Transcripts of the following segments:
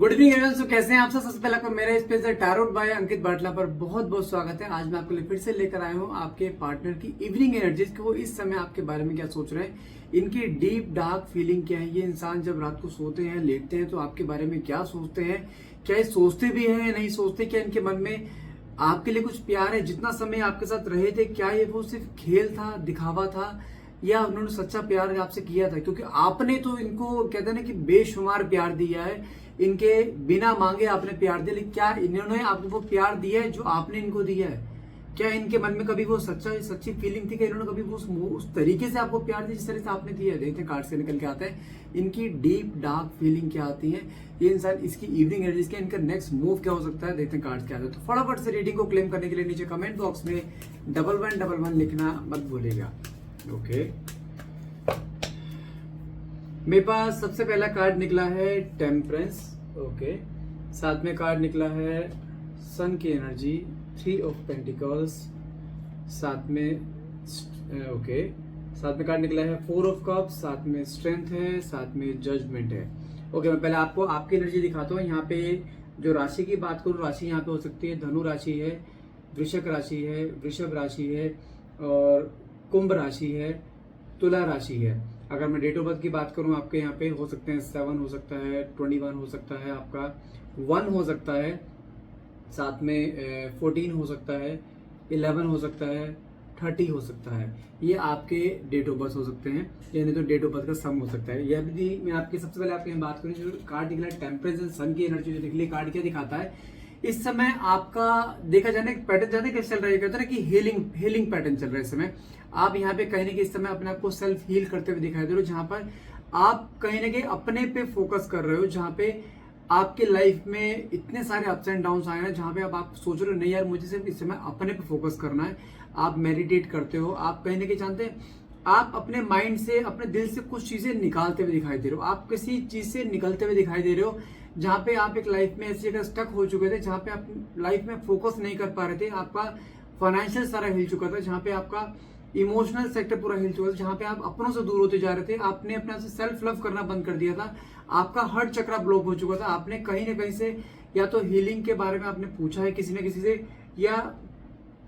Good evening everyone. सो कैसे हैं आप सब? सबसे पहले आपको मेरा स्पेस टैरोट बाय अंकित बाटला पर बहुत बहुत स्वागत है। आज मैं आपके लिए फिर से लेकर आया हूं आपके पार्टनर की इवनिंग एनर्जीज कि वो इस समय आपके बारे में क्या सोच रहे हैं, इनकी डीप डार्क फीलिंग क्या है। ये इंसान जब रात को सोते हैं, लेटते हैं, तो आपके बारे में क्या सोचते हैं, क्या ये सोचते भी हैं या नहीं सोचते, क्या इनके मन में आपके लिए कुछ प्यार है। जितना समय आपके साथ रहे थे, क्या ये वो सिर्फ खेल था, दिखावा था, या उन्होंने सच्चा प्यार आपसे किया था? क्योंकि आपने तो इनको कहते हैं ना कि बेशुमार प्यार दिया है, इनके बिना मांगे आपने प्यार दिया, लेकिन क्या इन्होंने आपको वो प्यार दिया है जो आपने इनको दिया है? क्या इनके मन में कभी वो सच्ची फीलिंग थी कि इन्होंने कभी वो उस तरीके से आपको प्यार दिया जिस तरह से आपने दिया है? देखते हैं कार्ड से निकल के आते हैं इनकी डीप डार्क फीलिंग क्या आती है, ये इंसान इसकी इवनिंग एनर्जीज के, इनका नेक्स्ट मूव क्या हो सकता है। देखते हैं कार्ड क्या आता है। तो फटाफट से रीडिंग को क्लेम करने के लिए नीचे कमेंट बॉक्स में 1111 लिखना मत भूलिएगा। ओके, मेरे पास सबसे पहला कार्ड निकला है टेम्परेंस। ओके, साथ में कार्ड निकला है सन की एनर्जी, 3 ऑफ पेंटिकल्स, साथ में ओके, साथ में कार्ड निकला है 4 ऑफ कप्स, साथ में स्ट्रेंथ है, साथ में जजमेंट है। ओके, मैं पहले आपको आपकी एनर्जी दिखाता हूँ। यहाँ पे जो राशि की बात करूँ, राशि यहाँ पे हो सकती है धनु राशि है, वृश्चिक राशि है, वृषभ राशि है, और कुंभ राशि है, तुला राशि है। अगर मैं डेट ऑफ बर्थ की बात करूं, आपके यहाँ पे हो सकते हैं 7 हो सकता है, 21 हो सकता है, आपका 1 हो सकता है, साथ में 14 हो सकता है, 11 हो सकता है, 30 हो सकता है। ये आपके डेट ऑफ बर्थ हो सकते हैं, यानी तो डेट ऑफ बर्थ का सम हो सकता है। यह भी मैं आपकी सबसे पहले आपके यहाँ बात करूँ, जो कार्ड निकला है टेम्परेचर सन की एनर्जी जो निकली, कार्ड क्या दिखाता है इस समय आपका देखा जाने पैटर्न जाने कैसे चल रहा है, कहते हैं कि हीलिंग पैटर्न चल रहा है इस समय। आप यहाँ पे कहीं ना कहीं इस समय अपने आप को सेल्फ हील करते हुए दिखाई दे रहे हो, जहां पर आप कहीं ना कहीं अपने पे फोकस कर रहे हो, जहां पे आपके लाइफ में इतने सारे अप्स एंड डाउन आए हैं, जहां पे अब आप सोच रहे हो नहीं यार मुझे सिर्फ इस समय अपने पे फोकस करना है। आप मेडिटेट करते हो, आप कहीं ना कहीं जानते हैं आप अपने माइंड से, अपने दिल से कुछ चीजें निकालते हुए दिखाई दे रहे हो, आप किसी चीज से निकलते हुए दिखाई दे रहे हो, जहां पे आप एक लाइफ में ऐसी जगह स्टक हो चुके थे जहां पे आप लाइफ में फोकस नहीं कर पा रहे थे। आपका फाइनेंशियल सारा हिल चुका था, जहां पे आपका इमोशनल सेक्टर पूरा हिल चुका था, जहां पे आप अपनों से दूर होते जा रहे थे, आपने अपने आप से सेल्फ लव करना बंद कर दिया था, आपका हार्ट चक्रा ब्लॉक हो चुका था। आपने कहीं ना कहीं से या तो हीलिंग के बारे में आपने पूछा है किसी न किसी से, या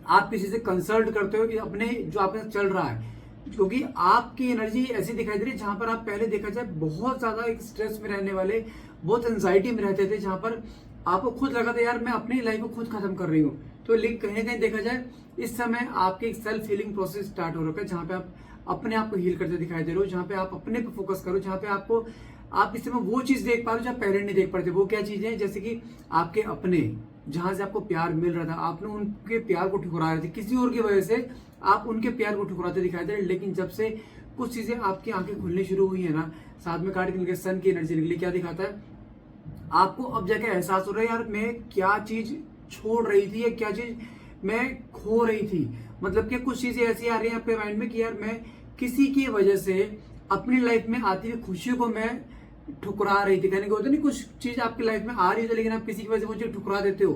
आप किसी से कंसल्ट करते हो कि अपने जो आपके साथ चल रहा है, क्योंकि आपकी एनर्जी ऐसी दिखाई दे रही है जहां पर आप पहले देखा जाए बहुत ज्यादा एक स्ट्रेस में रहने वाले, बहुत एंजाइटी में रहते थे, जहां पर आपको खुद लगा था यार मैं अपनी लाइफ को खुद खत्म कर रही हूँ। तो कहीं ना कहीं देखा जाए इस समय आपके एक सेल्फ हीलिंग प्रोसेस स्टार्ट हो रखा है, जहां पे आप अपने आप को हील करते दिखाई दे रहे हो, जहां पे आप अपने पे फोकस करो, जहां पे आपको आप इस समय वो चीज देख पा रहे हो जो आप पहले नहीं देख पाते। वो क्या चीजें हैं? जैसे कि आपके अपने, जहां से आपको प्यार मिल रहा था, आपने उनके प्यार को ठुकरा रहे थे, किसी और की वजह से आप उनके प्यार को ठुकराते दिखाई दे रहे। लेकिन जब से कुछ चीजें आपकी आंखें खुलनी शुरू हुई है ना, साथ में कार्ड निकल के सन की एनर्जी निकली, क्या दिखाता है आपको अब जाके एहसास हो रहा है यार मैं क्या चीज छोड़ रही थी, या क्या चीज मैं खो रही थी। मतलब कि कुछ चीजें ऐसी आ रही है आपके माइंड में कि यार मैं किसी की वजह से अपनी लाइफ में आती हुई खुशियों को मैं ठुकरा रही थी। कहने को होता नहीं, कुछ चीज आपकी लाइफ में आ रही है लेकिन आप किसी की वजह से वो चीज ठुकरा देते हो,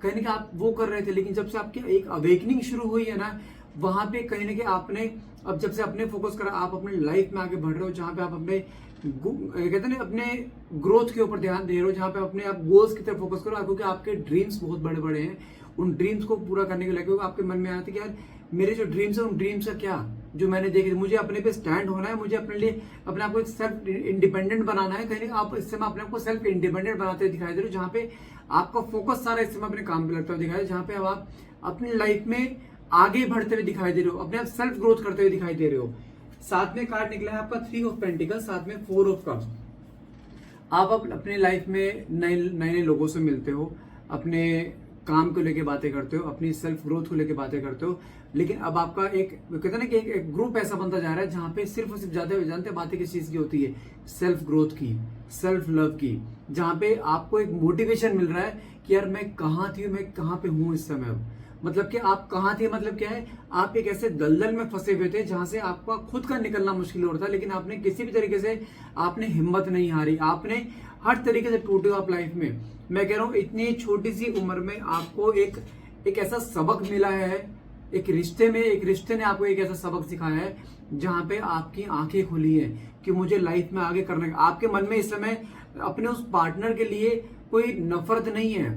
कहीं ना आप वो कर रहे थे। लेकिन जब से आपकी एक अवेकनिंग शुरू हुई है ना, वहां पे कहीं ना कहीं आपने अब जब से अपने फोकस करा, आप अपने लाइफ में आगे बढ़ रहे हो, जहां पे आप अपने कहते हैं अपने ग्रोथ के ऊपर ध्यान दे रहे हो, जहां पे अपने आप गोल्स की तरफ फोकस करो, क्योंकि आपके ड्रीम्स बहुत बड़े बड़े हैं। उन ड्रीम्स को पूरा करने के लिए क्योंकि आपके मन में आया था कि यार मेरे जो ड्रीम्स है उन ड्रीम्स का क्या जो मैंने देखे, मुझे अपने पे स्टैंड होना है, मुझे अपने लिए अपने आप को एक सेल्फ इंडिपेंडेंट बनाना है। कहीं आप इस समय अपने आप को सेल्फ इंडिपेंडेंट बनाते हुए दिखाई दे रहे हो, जहां पे आपका फोकस सारा इस समय अपने काम पे लगता हुआ दिखाई दे, जहां पे अब आप अपनी लाइफ में आगे बढ़ते हुए दिखाई दे रहे हो, अपने आप सेल्फ ग्रोथ करते हुए दिखाई दे रहे हो। साथ में कार्ड निकला है आपका 3 ऑफ पेंटिकल, साथ में 4 ऑफ कप्स। आप अपने लाइफ में नए नए लोगों से मिलते हो, अपने काम को लेके बातें करते हो, अपनी सेल्फ ग्रोथ को लेके बातें करते हो, लेकिन अब आपका एक कहते हैं ना कि एक ग्रुप ऐसा बनता जा रहा है जहां पे सिर्फ और सिर्फ जानते बातें किस चीज की होती है, सेल्फ ग्रोथ की, सेल्फ लव की, जहां पे आपको एक मोटिवेशन मिल रहा है कि यार मैं कहाँ थी, मैं कहाँ पे हूँ इस समय। मतलब कि आप कहाँ थे, मतलब क्या है, आप एक ऐसे दलदल में फंसे हुए थे जहां से आपका खुद का निकलना मुश्किल हो रहा था, लेकिन आपने किसी भी तरीके से आपने हिम्मत नहीं हारी, आपने हर तरीके से टूटे हो आप लाइफ में। मैं कह रहा हूँ इतनी छोटी सी उम्र में आपको एक ऐसा सबक मिला है, एक रिश्ते ने आपको एक ऐसा सबक सिखाया है जहां पे आपकी आंखें खुली है कि मुझे लाइफ में आगे करना है। आपके मन में इस समय अपने उस पार्टनर के लिए कोई नफरत नहीं है,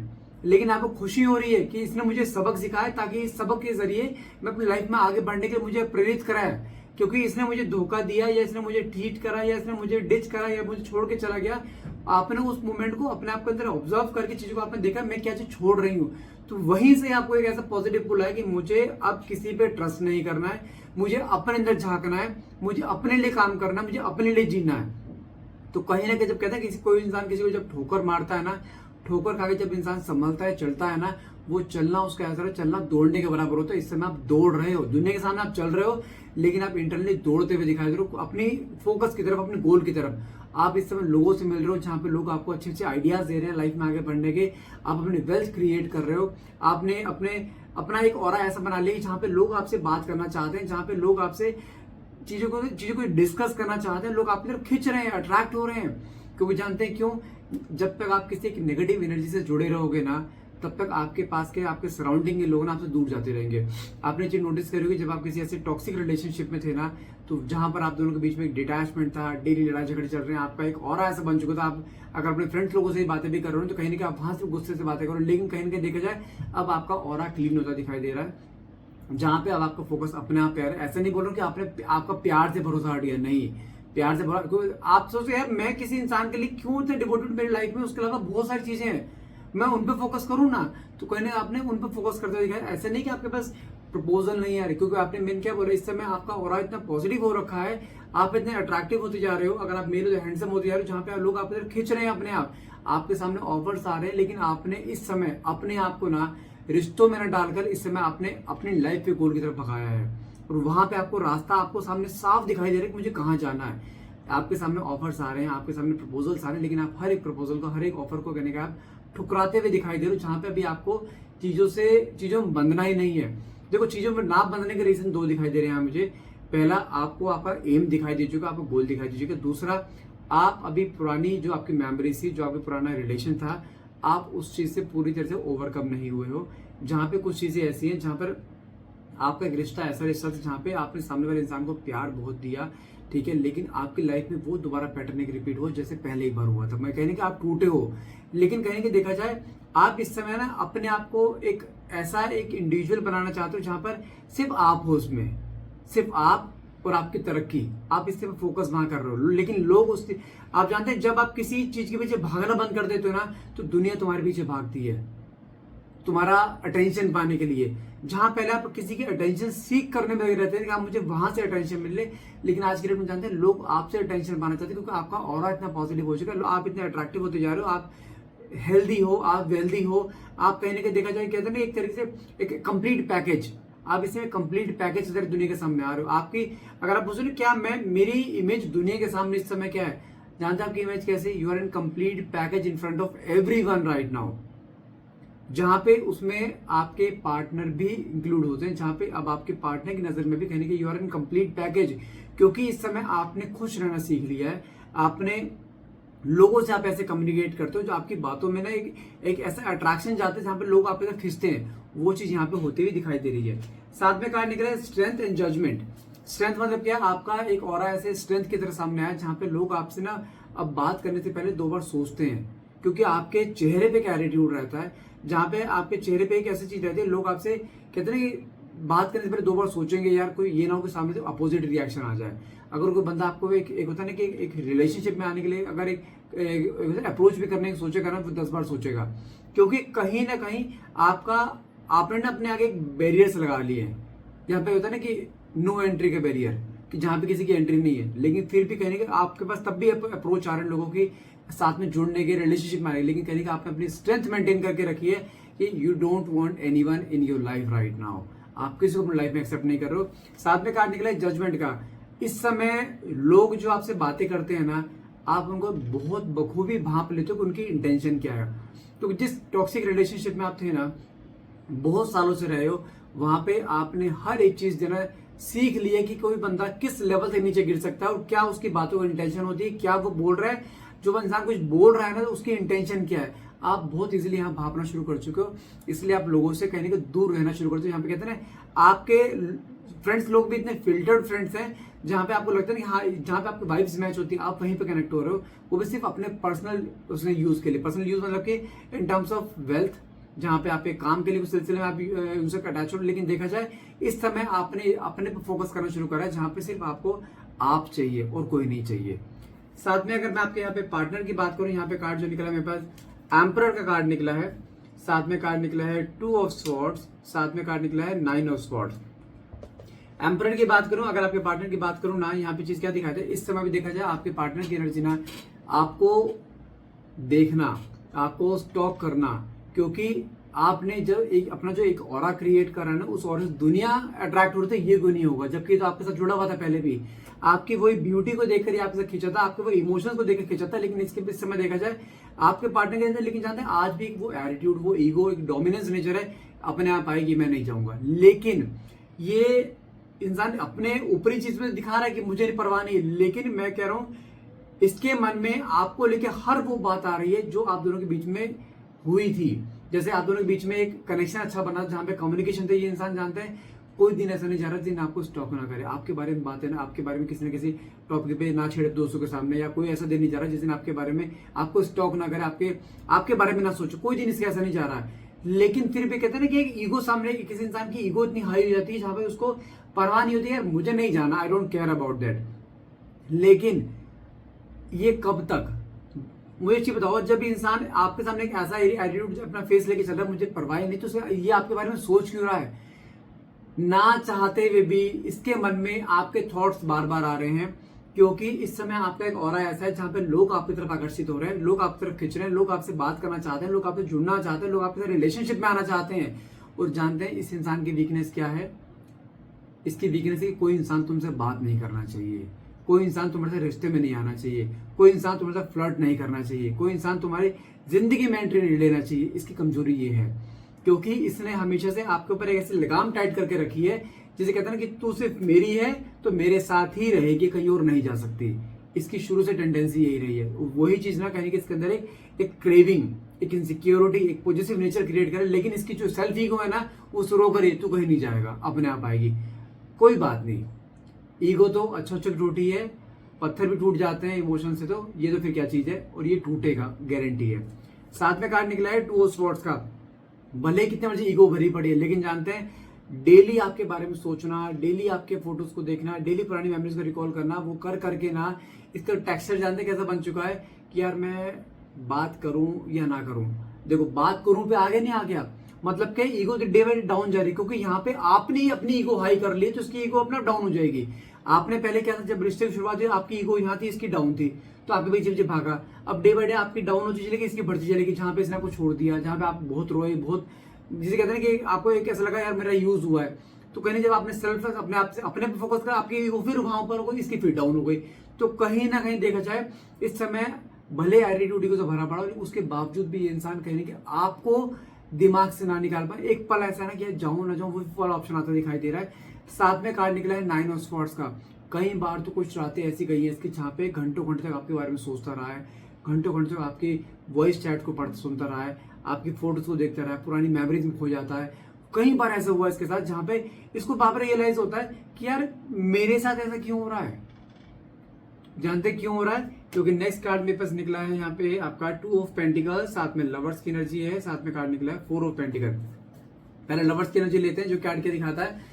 लेकिन आपको खुशी हो रही है कि इसने मुझे सबक सिखाया, ताकि इस सबक के जरिए मैं अपनी लाइफ में आगे बढ़ने के लिए मुझे प्रेरित कराया। क्योंकि इसने मुझे धोखा दिया, या इसने मुझे ट्रीट करा, या इसने मुझे डिच करा, या मुझे छोड़ के चला गया, आपने उस मोमेंट को अपने आप के अंदर ऑब्जर्व करके चीजों को आपने देखा मैं क्या चीज छोड़ रही हूँ, तो वहीं से आपको एक ऐसा पॉजिटिव पुल है कि मुझे अब किसी पे ट्रस्ट नहीं करना है, मुझे अपने अंदर झांकना है, मुझे अपने लिए काम करना है, मुझे अपने लिए जीना है। तो कहीं ना कहीं जब कहते हैं किसी कोई इंसान किसी को जब ठोकर मारता है ना, ठोकर खा के जब इंसान संभलता है, चलता है ना, वो चलना उसका ऐसा है, चलना दौड़ने के बराबर होता है। इस समय आप दौड़ रहे हो, दुनिया के सामने आप चल रहे हो, लेकिन आप इंटरनली दौड़ते हुए दिखाई दे रहे हो अपनी फोकस की तरफ, अपने गोल की तरफ। आप इस समय लोगों से मिल रहे हो जहाँ पे लोग आपको अच्छे अच्छे आइडियाज दे रहे हैं लाइफ में आगे बढ़ने के, आप अपने वेल्थ क्रिएट कर रहे हो। आपने अपना एक ऑरा ऐसा बना लिया जहाँ पे लोग आपसे बात करना चाहते हैं, जहाँ पे लोग आपसे चीजों को डिस्कस करना चाहते हैं, लोग आपकी तरफ खिंच रहे हैं, अट्रैक्ट हो रहे हैं। क्योंकि जानते हैं क्यों? जब तक आप किसी एक नेगेटिव एनर्जी से जुड़े रहोगे ना, तब तक आपके पास के आपके सराउंडिंग के लोग ना आपसे दूर जाते रहेंगे। आपने चीज नोटिस करी होगी, जब आप किसी ऐसे टॉक्सिक रिलेशनशिप में थे ना, तो जहां पर आप दोनों के बीच में एक डिटैचमेंट था, डेली लड़ाई झगड़े चल रहे हैं, आपका एक ऑरा ऐसा बन चुका था। आप अगर अपने फ्रेंड्स लोगों से बातें भी कर रहे हो तो कहीं ना कहीं आप वहां से गुस्से से बातें करो, लेकिन कहीं ना कहीं देखा जाए अब आपका ऑरा क्लीन होता दिखाई दे रहा है, जहां पे अब आपका फोकस अपने आप पे है। ऐसा नहीं बोल रहा हूं कि आपका प्यार से भरोसा हट गया, नहीं, प्यार से भरोसा। आप सोचो यार मैं किसी इंसान के लिए क्यों इतने डिवोटेड मेरी लाइफ में, उसके अलावा बहुत सारी चीजें हैं, मैं उन पे फोकस करूं ना, तो कहीं आपने उन पे फोकस करते हुए दिखाया। ऐसा नहीं कि आपके पास प्रपोजल नहीं आ रही, क्योंकि आपने मेन क्या बोला, इस समय आपका ऑरा इतना पॉजिटिव हो रखा है, आप इतने अट्रैक्टिव होते जा रहे हो। अगर आप मेल तो हैंडसम होते जा रहे हो, जहां पे लोग आपके तरफ खिंच रहे हैं, अपने आप आपके सामने ऑफर्स आ रहे हैं, लेकिन आपने इस समय अपने आप को ना रिश्तों में न डालकर इस समय आपने अपनी लाइफ के गोल की तरफ भगाया है, और वहां पे आपको रास्ता आपको सामने साफ दिखाई दे रहा है कि मुझे कहाँ जाना है। आपके सामने ऑफर्स आ रहे हैं, आपके सामने प्रपोजल्स आ रहे हैं, लेकिन आप हर एक प्रपोजल को, हर एक ऑफर को कहने का आप ठुकराते हुए दिखाई दे रहे हो, जहां पे अभी आपको चीजों में बंधना ही नहीं है। देखो, चीजों में ना बंधने के रीजन दो दिखाई दे रहे हैं मुझे। पहला, आपको आपका एम दिखाई दे चुका, आपका गोल दिखाई दे चुका। दूसरा, आप अभी पुरानी जो आपकी मेमोरी थी, जो आपका पुराना रिलेशन था, आप उस चीज से पूरी तरह से ओवरकम नहीं हुए हो। जहां पे कुछ चीजें ऐसी हैं जहां पर आपका एक रिश्ता ऐसा रिश्ता था जहां पे आपने सामने वाले इंसान को प्यार बहुत दिया, ठीक है, लेकिन आपकी लाइफ में वो दोबारा पैटर्न एक रिपीट हुआ जैसे पहले एक बार हुआ था। मैं कहने कि आप टूटे हो, लेकिन कहने कि देखा जाए आप इस समय ना अपने आप को एक ऐसा एक इंडिविजुअल बनाना चाहते हो जहां पर सिर्फ आप हो, उसमें सिर्फ आप और आपकी तरक्की, आप इससे फोकस वहां कर रहे हो। लेकिन लोग उससे, आप जानते हैं जब आप किसी चीज के पीछे भागना बंद कर देते हो ना, तो दुनिया तुम्हारे पीछे भागती है तुम्हारा अटेंशन पाने के लिए। जहां पहले आप किसी की अटेंशन सीख करने में रहते थे कि आप मुझे वहां से अटेंशन मिल ले, लेकिन आज के डेट में जानते हैं लोग आपसे अटेंशन पाना चाहते हैं, क्योंकि आपका ऑरा इतना पॉजिटिव हो चुका है, आप इतने अट्रैक्टिव होते जा रहे हो, आप हेल्दी हो, आप वेल्दी हो, आप कहीं ना कहीं देखा जाए कहते हैं ना एक तरीके से एक कंप्लीट पैकेज, आप इसमें कंप्लीट पैकेज इधर दुनिया के सामने आ रहे हो। आपकी अगर आप पूछो क्या मेरी इमेज दुनिया के सामने इस समय क्या है, जानते हैं आपकी इमेज कैसे, you are in complete package in front of everyone right now, जहां पे उसमें आपके पार्टनर भी इंक्लूड होते हैं, जहां पे अब आपके पार्टनर की नजर में भी कहने के you are in complete package, क्योंकि इस समय आपने खुश रहना सीख लिया है। आपने लोगों से आप ऐसे कम्युनिकेट करते हो जो आपकी बातों में ना एक ऐसा अट्रैक्शन जाते हैं जहां पे लोग आपके तरफ खिंचते हैं, वो चीज यहाँ पे होती हुई दिखाई दे रही है। साथ में कहा निकला है स्ट्रेंथ एंड जजमेंट। स्ट्रेंथ मतलब क्या, आपका एक ऑरा ऐसे स्ट्रेंथ की तरह सामने आया जहां पे लोग आपसे ना अब बात करने से पहले दो बार सोचते हैं, क्योंकि आपके चेहरे पे एक एटीट्यूड रहता है, जहां पे आपके चेहरे पे एक ऐसी चीज रहती है, लोग आपसे कहते हैं कि बात करने से पहले दो बार सोचेंगे, यार कोई ये ना हो कि सामने से अपोजिट रिएक्शन आ जाए। अगर कोई बंदा आपको एक होता है ना कि एक रिलेशनशिप में आने के लिए अगर एक अप्रोच भी करने की सोचेगा ना, तो 10 बार सोचेगा, क्योंकि कहीं ना कहीं आपने ना अपने आगे एक बैरियर्स लगा लिए हैं, जहाँ पे होता है ना कि नो एंट्री का बैरियर, कि जहाँ पे किसी की एंट्री नहीं है, लेकिन फिर भी कहने के आपके पास तब भी अप्रोच आ रहे हैं लोगों की साथ में जुड़ने के, रिलेशनशिप में आने के, लेकिन कहने का आपने अपनी स्ट्रेंथ मेंटेन करके रखी है कि you don't want anyone in your life right now, आप किसी को अपनी लाइफ में एक्सेप्ट नहीं कर रहे हो। साथ में कार्ड निकला है जजमेंट का। इस समय लोग जो आपसे बातें करते हैं ना, आप उनको बहुत बखूबी भांप लेते हो कि उनकी इंटेंशन क्या है। तो जिस टॉक्सिक रिलेशनशिप में आप थे ना, बहुत सालों से रहे हो, वहां पे आपने हर एक चीज देना सीख लिया कि कोई बंदा किस लेवल से नीचे गिर सकता है और क्या उसकी बातों की इंटेंशन होती है, क्या वो बोल रहा है, जो इंसान कुछ बोल रहा है ना, तो उसकी इंटेंशन क्या है। आप बहुत इजीली यहाँ भापना शुरू कर चुके हो, इसलिए आप लोगों से कहने के दूर रहना शुरू करते हो। यहाँ पे कहते हैं ना, आपके फ्रेंड्स लोग भी इतने फिल्टर्ड फ्रेंड्स हैं जहाँ पे आपको लगता है कि हाँ, जहाँ पे आपकी वाइब्स मैच होती है आप वहीं पे कनेक्ट हो रहे हो, वो भी सिर्फ अपने पर्सनल उसने यूज के लिए। पर्सनल यूज मतलब कि इन टर्म्स ऑफ वेल्थ, जहाँ पे आप एक काम के लिए उस सिलसिले में आप उनसे अटैच हो। लेकिन देखा जाए इस समय आपने अपने पर फोकस करना शुरू करा है, जहाँ पे सिर्फ आपको आप चाहिए और कोई नहीं चाहिए। साथ में अगर मैं आपके यहाँ पे पार्टनर की बात करूं, यहाँ पे कार्ड जो निकला है मेरे पास एम्परर का कार्ड निकला है, साथ में कार्ड निकला है 2 ऑफ स्वॉर्ड्स, साथ में कार्ड निकला है 9 ऑफ स्वॉर्ड्स। एम्परर की बात करूं, अगर आपके पार्टनर की बात करूं ना, यहाँ पे चीज क्या दिखाते हैं, इस समय भी देखा जाए आपके पार्टनर की एनर्जी ना आपको देखना, आपको स्टॉक करना, क्योंकि आपने जब एक अपना जो एक ऑरा क्रिएट करा ना, उस ऑरा से दुनिया अट्रैक्ट हो रही थी, ये कोई नहीं होगा, जबकि तो आपके साथ जुड़ा हुआ था पहले भी, आपकी वही ब्यूटी को देखकर ही आपके साथ खींचा था, आपके वो इमोशंस को देखकर खींचा था। लेकिन इसके इस समय देखा जाए आपके पार्टनर के अंदर, लेकिन जानते हैं आज भी वो एटीट्यूड, वो ईगो, एक डोमिनेंस नेचर है, अपने आप आएगी, मैं नहीं जाऊंगा। लेकिन ये इंसान अपने ऊपरी चीज में दिखा रहा है कि मुझे परवाह नहीं, लेकिन मैं कह रहा हूं इसके मन में आपको लेके हर वो बात आ रही है जो आप दोनों के बीच में हुई थी। जैसे आप दोनों के बीच में एक कनेक्शन अच्छा बना, जहां पे कम्युनिकेशन थे, ये इंसान जानते हैं कोई दिन ऐसा नहीं जा रहा जिन आपको स्टॉक ना करे, आपके बारे में बातें ना, आपके बारे में किसी न किसी टॉपिक पे ना छेड़े दोस्तों के सामने, या कोई ऐसा दिन नहीं जा रहा जिस दिन आपके बारे में आपको स्टॉक ना करे, आपके बारे में ना सोचो, कोई दिन इसके ऐसा नहीं जा रहा है। लेकिन फिर भी कहते हैं ना कि एक ईगो सामने, किसी इंसान की ईगो इतनी हाई हो जाती है जहां पे उसको परवाह नहीं होती है, मुझे नहीं जाना, I don't care about that. लेकिन ये कब तक, मुझे चीज बताओ, जब इंसान आपके सामने एक ऐसा एटीट्यूड अपना फेस लेके चल रहा है, मुझे परवाह नहीं, तो ये आपके बारे में सोच क्यों रहा है? ना चाहते हुए भी इसके मन में आपके थॉट्स बार बार आ रहे हैं, क्योंकि इस समय आपका एक ऑरा ऐसा है जहां पे लोग आपकी तरफ आकर्षित हो रहे हैं, लोग आपकी तरफ खिंच रहे हैं, लोग आपसे बात करना चाहते हैं, लोग आपसे जुड़ना चाहते हैं, लोग आपके साथ रिलेशनशिप में आना चाहते हैं। और जानते हैं इस इंसान की वीकनेस क्या है? इसकी वीकनेस है कि कोई इंसान तुमसे बात नहीं करना चाहिए, कोई इंसान तुम्हारे साथ रिश्ते में नहीं आना चाहिए, कोई इंसान तुम्हारे साथ फ्लर्ट नहीं करना चाहिए, कोई इंसान तुम्हारी जिंदगी में एंट्री नहीं लेना चाहिए। इसकी कमजोरी ये है, क्योंकि इसने हमेशा से आपके ऊपर एक ऐसी लगाम टाइट करके रखी है, जिसे कहते हैं ना कि तू सिर्फ मेरी है तो मेरे साथ ही रहेगी, कहीं और नहीं जा सकती। इसकी शुरू से टेंडेंसी यही रही है। वही चीज ना कहने की इसके अंदर एक क्रेविंग, एक इनसिक्योरिटी, एक पॉजिटिव नेचर क्रिएट करे। लेकिन इसकी जो सेल्फ ईगो है ना, वो शुरू करे, तू कहीं नहीं जाएगा, अपने आप आएगी, कोई बात नहीं। ईगो तो अच्छा टूटी है, पत्थर भी टूट जाते हैं इमोशन से, तो ये तो फिर क्या चीज है, और ये टूटेगा, गारंटी है। साथ में कार्ड निकला है 2 ऑफ स्वॉर्ड्स का। भले कितने मर्जी ईगो भरी पड़ी है, लेकिन जानते हैं डेली आपके बारे में सोचना, डेली आपके फोटोज को देखना, डेली पुरानी मेमोरीज को रिकॉल करना, वो कर करके ना इसका टेक्सचर जानते कैसा बन चुका है कि यार मैं बात करूं या ना करूं। देखो बात करूं पे आगे नहीं आ गया, मतलब कि ego day by day down जा रही, क्योंकि यहाँ पे आपने ही अपनी ईगो हाई कर ली तो इसकी ईगो अपना डाउन हो जाएगी। आपने पहले क्या था, जब रिश्ते की शुरुआत हुई आपकी ईगो यहाँ थी, इसकी डाउन थी, तो आपके पीछे पीछे भागा। अब डे बाय डे आपकी डाउन होती चलेगी, इसकी बढ़ती चलेगी, जहां पे इसने आपको छोड़ दिया, जहां पे आप बहुत रोए, बहुत जिसे कहते हैं कि आपको एक ऐसा लगा यार मेरा यूज हुआ है, तो कहीं जब आपने सेल्फ अपने आप से अपने पे फोकस करा, आपकी ईगो फिर वहां पर हो गई, इसकी फिर डाउन हो गई। तो कहीं ना कहीं देखा जाए इस समय भले एटीट्यूड को तो भरा पड़ा, उसके बावजूद भी ये इंसान कहीं कि आपको दिमाग से ना निकाल पाए। एक पल ऐसा ना कि जाऊं ना जाऊं, वो वाला ऑप्शन आता दिखाई दे रहा है। साथ में कार्ड निकला है 9 ऑफ स्वॉर्ड्स का। कई बार तो कुछ रातें ऐसी गई है इसकी, जहां पे घंटों घंटे तक आपके बारे में सोचता रहा है, घंटों घंटे तक आपकी वॉइस चैट को पढ़ सुनता रहा है, आपकी फोटोज को देखता रहा है, पुरानी मेमोरीज में खो जाता है। कई बार ऐसा हुआ इसके साथ, जहां पे इसको बाप रियलाइज होता है कि यार मेरे साथ ऐसा क्यों हो रहा है। जानते क्यों हो रहा है? क्योंकि नेक्स्ट कार्ड मेरे पास निकला है यहाँ पे आपका 2 ऑफ पेंटिकल, साथ में लवर्स की एनर्जी है, साथ में कार्ड निकला है 4 ऑफ पेंटिकल। पहले लवर्स की एनर्जी लेते हैं, जो कार्ड क्या दिखाता है,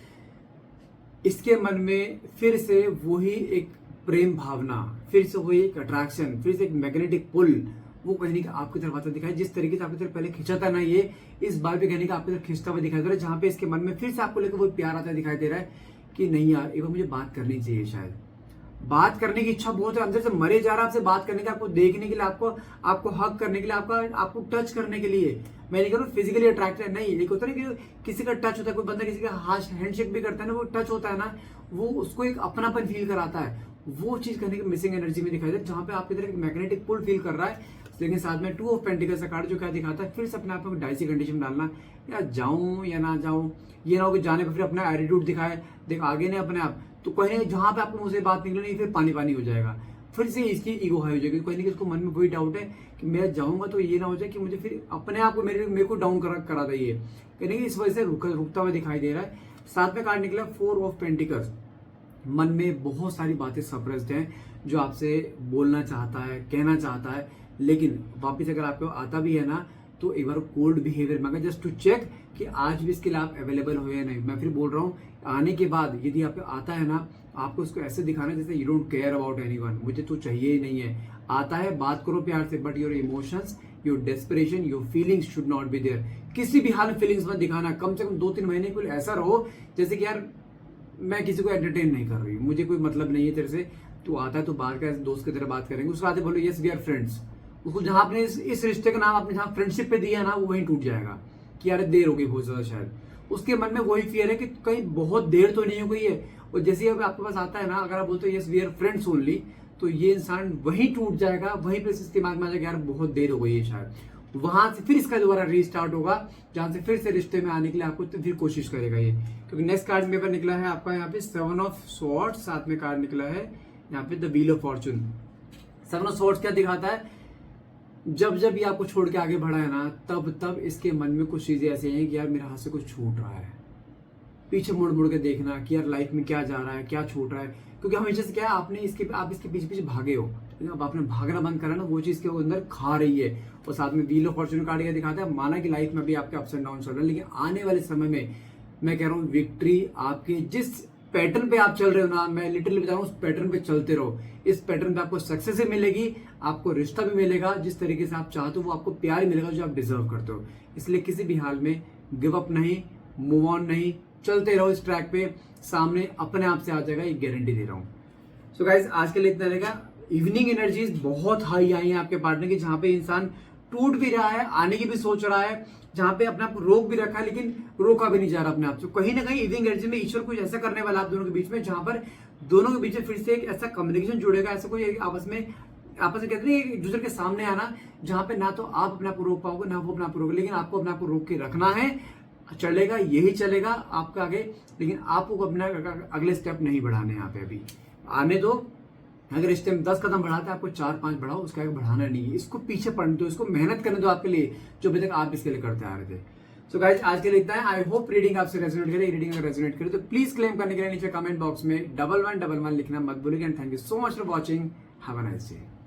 इसके मन में फिर से वही एक प्रेम भावना, फिर से वही एक अट्रैक्शन, फिर से एक मैग्नेटिक पुल, वो कहने का आपकी तरफ आता दिखाई, जिस तरीके से आपकी तरफ पहले खिंचा था ना, ये इस बार भी कहने का आपकी तरफ खिंचता हुआ दिखाई दे रहा है, जहां पे इसके मन में फिर से आपको लेकर वो प्यार आता दिखाई दे रहा है कि नहीं यार एक बार मुझे बात करनी चाहिए, शायद बात करने की इच्छा बहुत है, अंदर से मरे जा रहा है आपसे बात करने का, आपको देखने के लिए, आपको हक करने के लिए, आपको टच करने के लिए। मैं नहीं कह रहा हूँ फिजिकली अट्रैक्टेड, नहीं, एक होता है कि किसी का टच होता है, कोई बंदा किसी का हाथ हैंडशेक भी करता है ना, वो टच होता है ना, वो उसको एक अपनापन फील कराता है, वो चीज करने की मिसिंग एनर्जी में दिखाई दे, जहां पे आपकी तरफ एक मैग्नेटिक पुल फील कर रहा है। लेकिन साथ में 2 ऑफ पेंटिकल्स का कार्ड जो क्या दिखाता है, फिर से अपने आप को डाइसी कंडीशन में डालना, या जाऊं या ना जाऊं, ये ना हो कि जाने पर फिर अपना एटीट्यूड दिखाए, देख आगे नहीं अपने आप, तो कहीं जहां पे आपको मुझसे बात निकले नहीं, फिर पानी पानी हो जाएगा, फिर से इसकी ईगो हाई हो जाएगी। कहीं ना कहीं इसको मन में वही डाउट है कि मैं जाऊंगा तो ये ना हो जाए कि मुझे फिर अपने आप को मेरे को डाउन करा दे, कहीं इस वजह से रुकता हुआ दिखाई दे रहा है। साथ में कार्ड निकला 4 ऑफ पेंटिकल्स। मन में बहुत सारी बातें सप्रेस्ड हैं जो आपसे बोलना चाहता है, कहना चाहता है, लेकिन वापस अगर आपको आता भी है ना तो एक बार कोल्ड बिहेवियर मांगा जस्ट टू चेक कि आज भी इसके लिए आप अवेलेबल हो या नहीं। मैं फिर बोल रहा हूँ, आने के बाद यदि आपको आता है ना, आपको उसको ऐसे दिखाना जैसे you don't care about anyone, मुझे तो चाहिए ही नहीं है। आता है, बात करो प्यार से, but your emotions, your desperation, your feelings should not be there. किसी भी हाल में फीलिंग्स मत दिखाना। कम से कम 2-3 महीने के लिए ऐसा रहो जैसे कि यार मैं किसी को एंटरटेन नहीं कर रही हूँ, मुझे कोई मतलब नहीं है तेरे से। तू आता है तो बाहर का दोस्त की तरह बात करेंगे, उसके बाद बोलो यस वी आर फ्रेंड्स। उसको जहां आपने इस रिश्ते का नाम आपने जहां फ्रेंडशिप पे दिया ना, वो वहीं टूट जाएगा कि यार देर हो गई बहुत ज्यादा। शायद उसके मन में वही फियर है कि कहीं बहुत देर तो नहीं हो गई है। और जैसे ही आपके पास आता है ना, अगर आप बोलते हो yes we are friends only, तो ये इंसान वहीं टूट जाएगा, वहीं पे इसके दिमाग में आ जाएगा यार बहुत देर हो गई है शायद। वहां से फिर इसका दोबारा रीस्टार्ट होगा, जहां से फिर से रिश्ते में आने के लिए आपको तो फिर कोशिश करेगा ये। क्योंकि नेक्स्ट कार्ड मेरे पास निकला है आपका यहाँ पे 7 ऑफ स्वॉर्ड्स, साथ में कार्ड निकला है यहाँ पे the wheel of Fortune. 7 of swords क्या दिखाता है? जब जब ये आपको छोड़ के आगे बढ़ा है ना, तब तब इसके मन में कुछ चीजें ऐसी हैं कि यार मेरे हाथ से कुछ छूट रहा है। पीछे मुड़ मुड़ के देखना कि यार लाइफ में क्या जा रहा है, क्या छूट रहा है। क्योंकि हमेशा से क्या है, आप इसके पीछे पीछे भागे हो, अब आपने भागना बंद करा ना, वो चीज के अंदर खा रही है। और साथ में व्हील ऑफ फॉर्चून कार्ड क्या दिखाता है? माना कि लाइफ में भी आपके अप्स एंड डाउन चल रहे हैं, लेकिन आने वाले समय में मैं कह रहा हूँ विक्ट्री आपके जिस पैटर्न पे आप चल रहे हो ना, मैं लिटरली बता रहा हूँ उस पैटर्न पे चलते रहो। इस पैटर्न पे आपको सक्सेस भी मिलेगी, आपको रिश्ता भी मिलेगा जिस तरीके से आप चाहते हो, वो आपको प्यार ही मिलेगा जो आप डिजर्व करते हो। इसलिए किसी भी हाल में गिव अप नहीं, मूव ऑन नहीं, चलते रहो इस ट्रैक पे, सामने अपने आप से आ जाएगा, ये गारंटी दे रहा हूँ। सो गाइज आज के लिए इतना रहेगा। इवनिंग एनर्जीज बहुत हाई आई है आपके पार्टनर की, जहां पे इंसान टूट भी रहा है, आने की भी सोच रहा है, जहां पे अपने आप को रोक भी रखा है, लेकिन रोका भी नहीं जा रहा अपने आप से। कहीं ना कहीं इवनिंग एनर्जी में ईश्वर कुछ ऐसा करने वाला आप दोनों के बीच में, जहां पर दोनों के बीच में फिर से एक ऐसा कम्युनिकेशन जुड़ेगा, ऐसा कोई आपस में कहते हैं एक दूसरे के सामने आना, जहां पे ना तो आप अपने आप को रोक पाओगे ना वो अपने आप को रोक, लेकिन आपको अपने आप को रोक के रखना है। चलेगा, यही चलेगा आपका आगे, लेकिन आपको अपना अगले स्टेप नहीं बढ़ाने यहाँ पे अभी आने दो। अगर इस टाइम 10 कदम बढ़ाते हैं, आपको 4-5 बढ़ाओ, उसका आगे बढ़ाना नहीं है। इसको पीछे पड़ने दो, इसको मेहनत करने दो आपके लिए, जो अभी तक आप इसके लिए करते आ रहे थे। सो गाइज आज के लिए इतना है। आई होप रीडिंग आपसे रेजोनेट करे। रीडिंग अगर रेजोनेट करे तो प्लीज क्लेम करने के लिए नीचे कमेंट बॉक्स में 1111 लिखना मत भूलिएगा। And thank you so much for watching. Have a nice day.